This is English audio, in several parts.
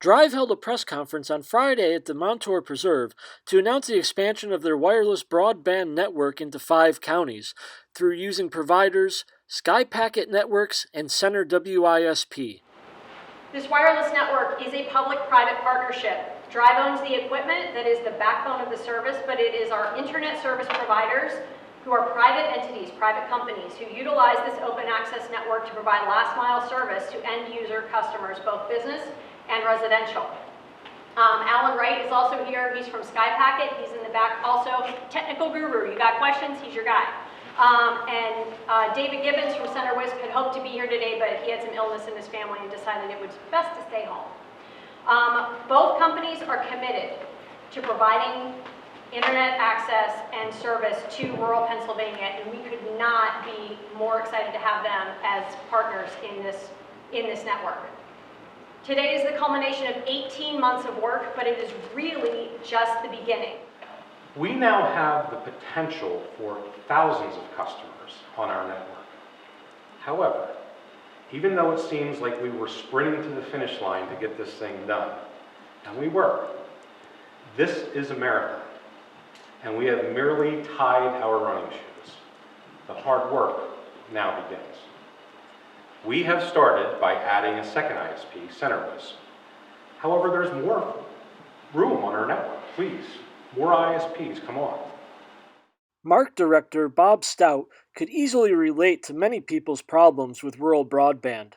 Drive held a press conference on Friday at the Montour Preserve to announce the expansion of their wireless broadband network into 5 counties through using providers Sky Packet Networks and Center WISP. This wireless network is a public-private partnership. Drive owns the equipment that is the backbone of the service, but it is our internet service providers who are private entities, private companies, who utilize this open access network to provide last mile service to end user customers, both business and residential. Alan Wright is also here. He's from Sky Packet. He's in the back also. Technical guru. You got questions? He's your guy. David Gibbons from Center WISP had hoped to be here today, but he had some illness in his family and decided it was best to stay home. Both companies are committed to providing internet access and service to rural Pennsylvania, and we could not be more excited to have them as partners in this network. Today is the culmination of 18 months of work, but it is really just the beginning. We now have the potential for thousands of customers on our network. However, even though it seems like we were sprinting to the finish line to get this thing done, and we were, this is a marathon, and we have merely tied our running shoes. The hard work now begins. We have started by adding a second ISP, Center WISP. However, there's more room on our network, please. More ISPs, come on. MARC Director Bob Stout could easily relate to many people's problems with rural broadband.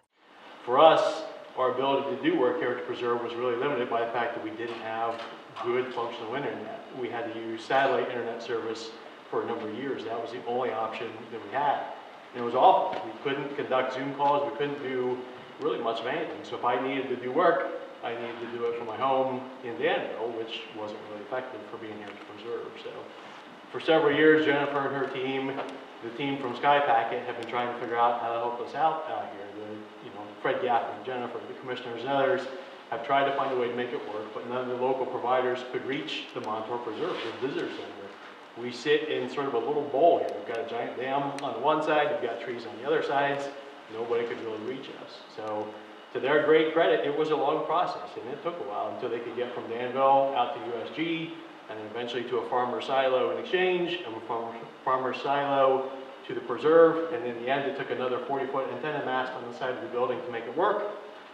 For us, our ability to do work here at the Preserve was really limited by the fact that we didn't have good functional internet. We had to use satellite internet service for a number of years. That was the only option that we had. And it was awful. We couldn't conduct Zoom calls. We couldn't do really much of anything. So if I needed to do work, I needed to do it from my home in Danville, which wasn't really effective for being here at the Preserve. So for several years, Jennifer and her team, the team from Sky Packet, have been trying to figure out how to help us out here. Fred Gaffney, Jennifer, the commissioners, and others have tried to find a way to make it work, but none of the local providers could reach the Montour Preserve, the visitor center. We sit in sort of a little bowl here. We've got a giant dam on the one side, we've got trees on the other sides. Nobody could really reach us. So to their great credit, it was a long process, and it took a while until they could get from Danville out to USG, and then eventually to a farmer silo in exchange, and from farmer silo to the Preserve, and in the end it took another 40-foot antenna mast on the side of the building to make it work.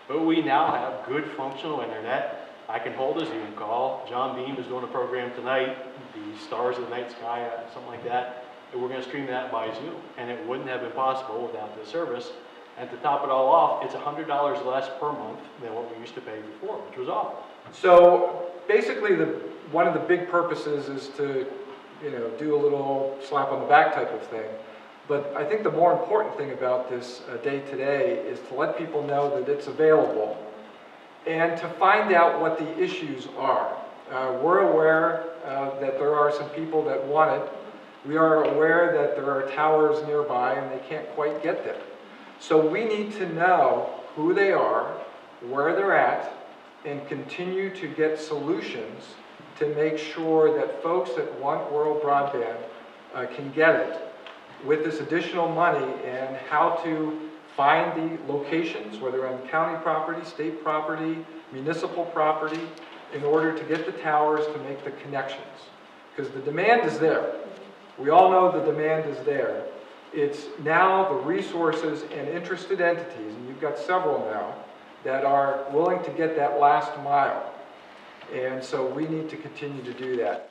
But we now have good functional internet. I can hold a Zoom call. John Beam is doing a program tonight, the Stars of the Night Sky, something like that, and we're going to stream that by Zoom, and it wouldn't have been possible without this service. And to top it all off, it's $100 less per month than what we used to pay before, which was awful. So basically, one of the big purposes is to, do a little slap on the back type of thing. But I think the more important thing about this day today is to let people know that it's available and to find out what the issues are. We're aware that there are some people that want it. We are aware that there are towers nearby and they can't quite get there. So we need to know who they are, where they're at, and continue to get solutions to make sure that folks that want rural broadband can get it with this additional money, and how to find the locations, whether on county property, state property, municipal property, in order to get the towers to make the connections. Because the demand is there. We all know the demand is there. It's now the resources and interested entities, and you've got several now, that are willing to get that last mile. And so we need to continue to do that.